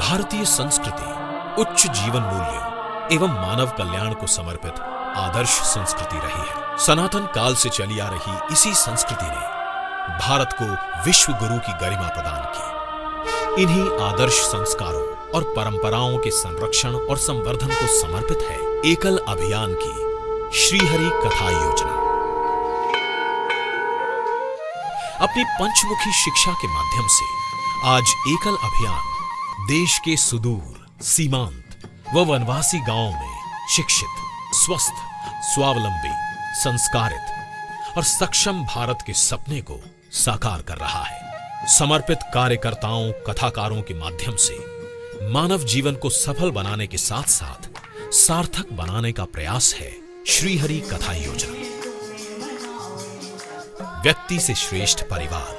भारतीय संस्कृति उच्च जीवन मूल्यों एवं मानव कल्याण को समर्पित आदर्श संस्कृति रही है। सनातन काल से चली आ रही इसी संस्कृति ने भारत को विश्व गुरु की गरिमा प्रदान की। इन्हीं आदर्श संस्कारों और परंपराओं के संरक्षण और संवर्धन को समर्पित है एकल अभियान की श्रीहरि कथा योजना। अपनी पंचमुखी शिक्षा के माध्यम से आज एकल अभियान देश के सुदूर, सीमांत व वनवासी गांवों में शिक्षित, स्वस्थ, स्वावलंबी, संस्कारित और सक्षम भारत के सपने को साकार कर रहा है। समर्पित कार्यकर्ताओं, कथाकारों के माध्यम से मानव जीवन को सफल बनाने के साथ साथ सार्थक बनाने का प्रयास है श्रीहरि कथा योजना। व्यक्ति से श्रेष्ठ परिवार,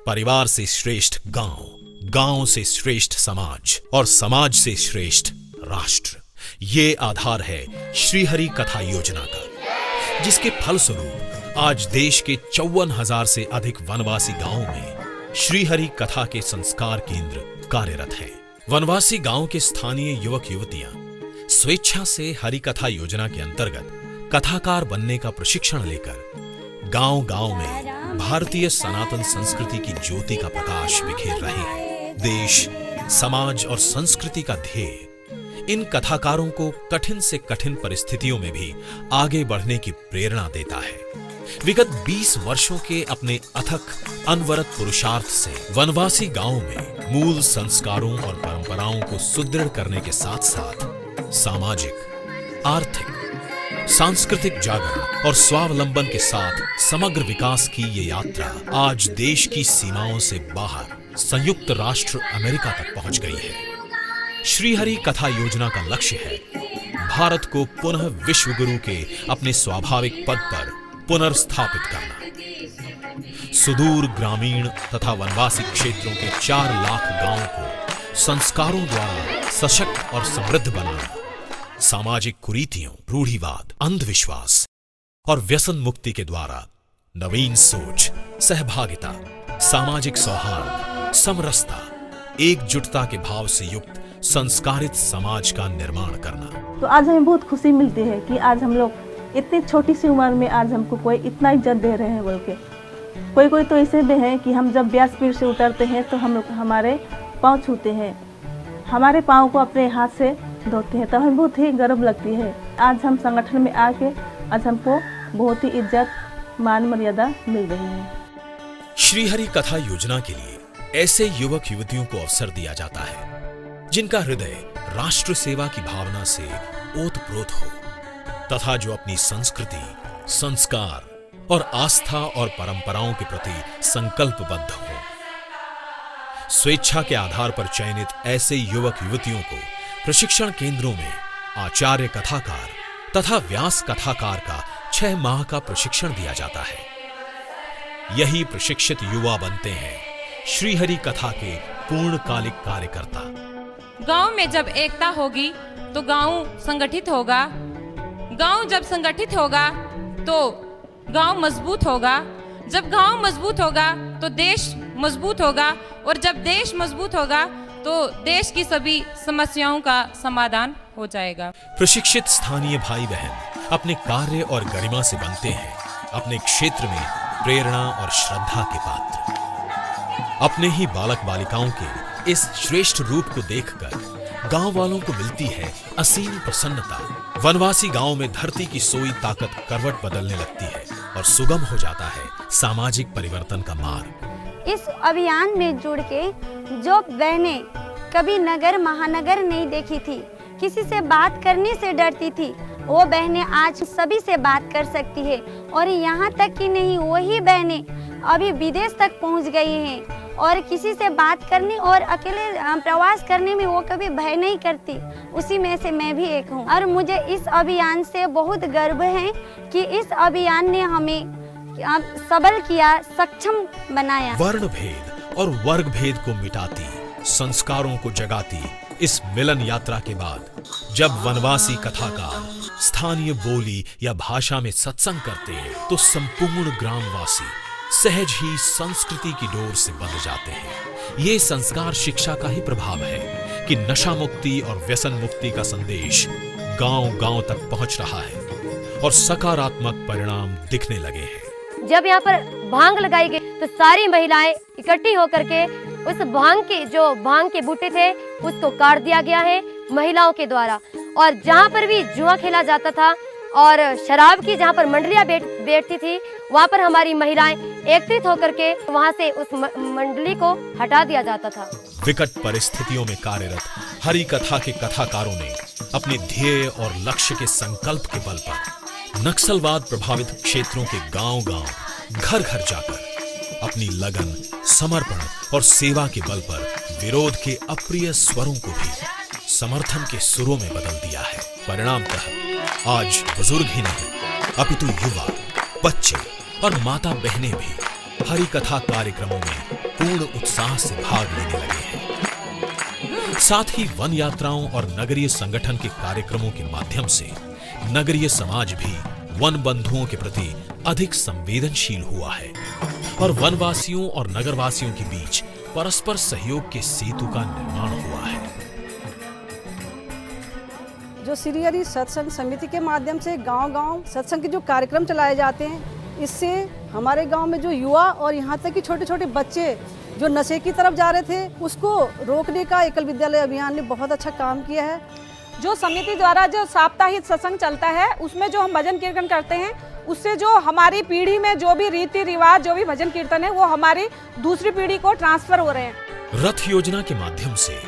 परिवार से श्रेष्ठ गांव, गांव से श्रेष्ठ समाज और समाज से श्रेष्ठ राष्ट्र, ये आधार है श्रीहरि कथा योजना का, जिसके फलस्वरूप आज देश के 54,000 से अधिक वनवासी गांवों में श्रीहरि कथा के संस्कार केंद्र कार्यरत हैं। वनवासी गांव के स्थानीय युवक युवतियां स्वेच्छा से हरि कथा योजना के अंतर्गत कथाकार बनने का प्रशिक्षण लेकर गांव गांव में भारतीय सनातन संस्कृति की ज्योति का प्रकाश बिखेर रहे हैं। देश, समाज और संस्कृति का ध्येय इन कथाकारों को कठिन से कठिन परिस्थितियों में भी आगे बढ़ने की प्रेरणा देता है। विगत 20 वर्षों के अपने अथक अनवरत पुरुषार्थ से वनवासी गांवों में मूल संस्कारों और परंपराओं को सुदृढ़ करने के साथ साथ सामाजिक, आर्थिक, सांस्कृतिक जागरण और स्वावलंबन के साथ समग्र विकास की ये यात्रा आज देश की सीमाओं से बाहर संयुक्त राष्ट्र अमेरिका तक पहुंच गई है। श्रीहरि कथा योजना का लक्ष्य है भारत को पुनः विश्व गुरु के अपने स्वाभाविक पद पर पुनर्स्थापित करना। सुदूर ग्रामीण तथा वनवासी क्षेत्रों के 4 लाख गांवों को संस्कारों द्वारा सशक्त और समृद्ध बनाना, सामाजिक कुरीतियों, रूढ़िवाद, अंधविश्वास और व्यसन मुक्ति के द्वारा नवीन सोच, सहभागिता, सामाजिक सौहार्द, समरसता, एकजुटता के भाव से युक्त संस्कारित समाज का निर्माण करना। तो आज हमें बहुत खुशी मिलती है कि आज हम लोग इतनी छोटी सी उम्र में आज हमको कोई इतना इज्जत दे रहे हैं बोल के। कोई तो ऐसे भी हैं कि हम जब व्यासपीठ से उतरते हैं तो हम लोग हमारे पाँव छूते हैं, हमारे पाँव को अपने हाथ से धोते हैं, तो हमें बहुत ही गर्व लगती है। आज हम संगठन में आके आज हमको बहुत ही इज्जत, मान, मर्यादा मिल रही है। श्रीहरि कथा योजना के लिए ऐसे युवक युवतियों को अवसर दिया जाता है जिनका हृदय राष्ट्र सेवा की भावना से ओतप्रोत हो तथा जो अपनी संस्कृति, संस्कार और आस्था और परंपराओं के प्रति संकल्पबद्ध हो। स्वेच्छा के आधार पर चयनित ऐसे युवक युवतियों को प्रशिक्षण केंद्रों में आचार्य कथाकार तथा व्यास कथाकार का 6 माह का प्रशिक्षण दिया जाता है। यही प्रशिक्षित युवा बनते हैं श्रीहरि कथा के पूर्णकालिक कार्यकर्ता। गांव में जब एकता होगी तो गांव संगठित होगा, गांव जब संगठित होगा तो गांव मजबूत होगा, जब गांव मजबूत होगा तो देश मजबूत होगा, और जब देश मजबूत होगा तो देश की सभी समस्याओं का समाधान हो जाएगा। प्रशिक्षित स्थानीय भाई बहन अपने कार्य और गरिमा से बनते हैं अपने क्षेत्र में प्रेरणा और श्रद्धा के पात्र। अपने ही बालक बालिकाओं के इस श्रेष्ठ रूप को देखकर गांव वालों को मिलती है असीम प्रसन्नता। वनवासी गांव में धरती की सोई ताकत करवट बदलने लगती है और सुगम हो जाता है सामाजिक परिवर्तन का मार्ग। इस अभियान में जुड़ के जो बहनें कभी नगर महानगर नहीं देखी थी, किसी से बात करने से डरती थी, वो बहनें आज सभी से बात कर सकती है। और यहाँ तक कि नहीं, वही बहनें अभी विदेश तक पहुँच गई हैं और किसी से बात करने और अकेले प्रवास करने में वो कभी भय नहीं करती। उसी में से मैं भी एक हूँ और मुझे इस अभियान से बहुत गर्व है कि इस अभियान ने हमें सबल किया, सक्षम बनाया। वर्ण भेद और वर्ग भेद को मिटाती, संस्कारों को जगाती इस मिलन यात्रा के बाद जब वनवासी कथाकार स्थानीय बोली या भाषा में सत्संग करते हैं तो संपूर्ण ग्रामवासी सहज ही संस्कृति की डोर से बंध जाते हैं। ये संस्कार शिक्षा का ही प्रभाव है कि नशा मुक्ति और व्यसन मुक्ति का संदेश गांव-गांव तक पहुंच रहा है और सकारात्मक परिणाम दिखने लगे हैं। जब यहाँ पर भांग लगाई गई तो सारी महिलाएं इकट्ठी होकर के उस भांग के बूटे थे उसको काट दिया गया है महिलाओं के द्वारा। और जहाँ पर भी जुआ खेला जाता था और शराब की जहाँ पर मंडलियाँ बैठती थी वहाँ पर हमारी महिलाएं एकत्रित होकर के वहाँ से उस मंडली को हटा दिया जाता था। विकट परिस्थितियों में कार्यरत हरि कथा के कथाकारों ने अपने ध्येय और लक्ष्य के संकल्प के बल पर नक्सलवाद प्रभावित क्षेत्रों के गांव-गांव, घर-घर जाकर अपनी लगन, समर्पण और सेवा के बल पर विरोध के अप्रिय स्वरों को भी समर्थन के सुरों में बदल दिया है। परिणामतः आज बुजुर्ग ही नहीं अपितु युवा, बच्चे और माता बहनें भी हरि कथा कार्यक्रमों में पूर्ण उत्साह से भाग लेने लगे हैं। साथ ही वन यात्राओं और नगरीय संगठन के कार्यक्रमों के माध्यम से नगरीय समाज भी वन बंधुओं के प्रति अधिक संवेदनशील हुआ है और वनवासियों और नगरवासियों के बीच परस्पर सहयोग के सेतु का निर्माण हुआ है। जो श्री हरि सत्संग समिति के माध्यम से गांव-गांव सत्संग के जो कार्यक्रम चलाए जाते हैं, इससे हमारे गांव में जो युवा और यहाँ तक कि छोटे-छोटे बच्चे जो नशे की तरफ जा रहे थे उसको रोकने का एकल विद्यालय अभियान ने बहुत अच्छा काम किया है। जो समिति द्वारा जो साप्ताहिक सत्संग चलता है उसमें जो हम भजन कीर्तन करते हैं उससे जो हमारी पीढ़ी में जो भी रीति रिवाज जो भी भजन कीर्तन है वो हमारी दूसरी पीढ़ी को ट्रांसफर हो रहे हैं। रथ योजना के माध्यम से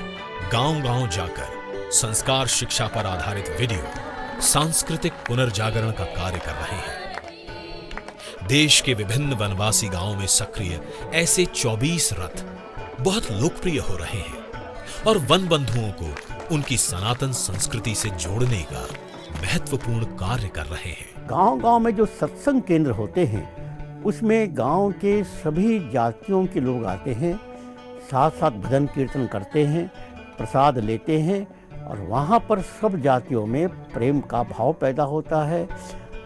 गांव-गांव जाकर संस्कार शिक्षा पर आधारित वीडियो सांस्कृतिक पुनर्जागरण का कार्य कर रहे हैं। देश के विभिन्न वनवासी गांवों में सक्रिय ऐसे 24 रथ बहुत लोकप्रिय हो रहे हैं और वन बंधुओं को उनकी सनातन संस्कृति से जोड़ने का महत्वपूर्ण कार्य कर रहे हैं। गांव-गांव में जो सत्संग केंद्र होते हैं उसमें गांव के सभी जातियों के लोग आते हैं, साथ साथ भजन कीर्तन करते हैं, प्रसाद लेते हैं और वहाँ पर सब जातियों में प्रेम का भाव पैदा होता है।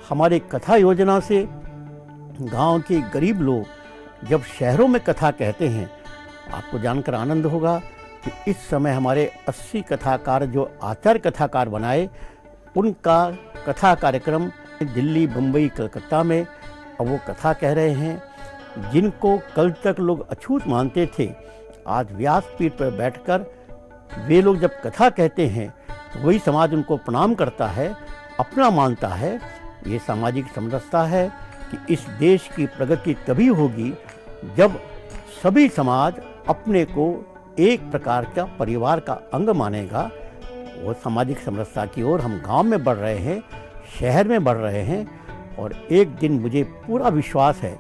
हमारे कथा योजना से गांव के गरीब लोग जब शहरों में कथा कहते हैं, आपको जानकर आनंद होगा कि इस समय हमारे 80 कथाकार जो आचार्य कथाकार बनाए उनका कथा कार्यक्रम दिल्ली, मुंबई, कलकत्ता में अब वो कथा कह रहे हैं। जिनको कल तक लोग अछूत मानते थे, आज व्यासपीठ पर बैठकर वे लोग जब कथा कहते हैं तो वही समाज उनको प्रणाम करता है, अपना मानता है। ये सामाजिक समरसता है कि इस देश की प्रगति तभी होगी जब सभी समाज अपने को एक प्रकार का परिवार का अंग मानेगा। वो सामाजिक समरसता की ओर हम गांव में बढ़ रहे हैं, शहर में बढ़ रहे हैं और एक दिन मुझे पूरा विश्वास है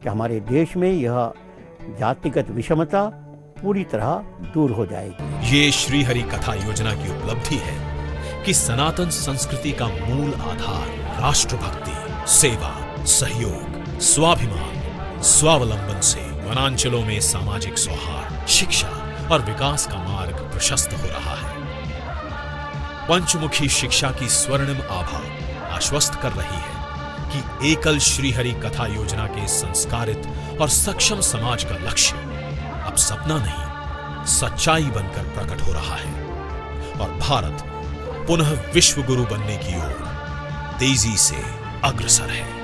कि हमारे देश में यह जातिगत विषमता पूरी तरह दूर हो जाएगी। ये श्री हरि कथा योजना की उपलब्धि है कि सनातन संस्कृति का मूल आधार राष्ट्रभक्ति, सेवा, सहयोग, स्वाभिमान, स्वावलंबन से वनांचलों में सामाजिक सौहार्द, शिक्षा और विकास का मार्ग प्रशस्त हो रहा है। पंचमुखी शिक्षा की स्वर्णिम आभा आश्वस्त कर रही है कि एकल श्री हरि कथा योजना के संस्कारित और सक्षम समाज का लक्ष्य अब सपना नहीं, सच्चाई बनकर प्रकट हो रहा है और भारत पुनः विश्व गुरु बनने की ओर तेजी से अग्रसर है।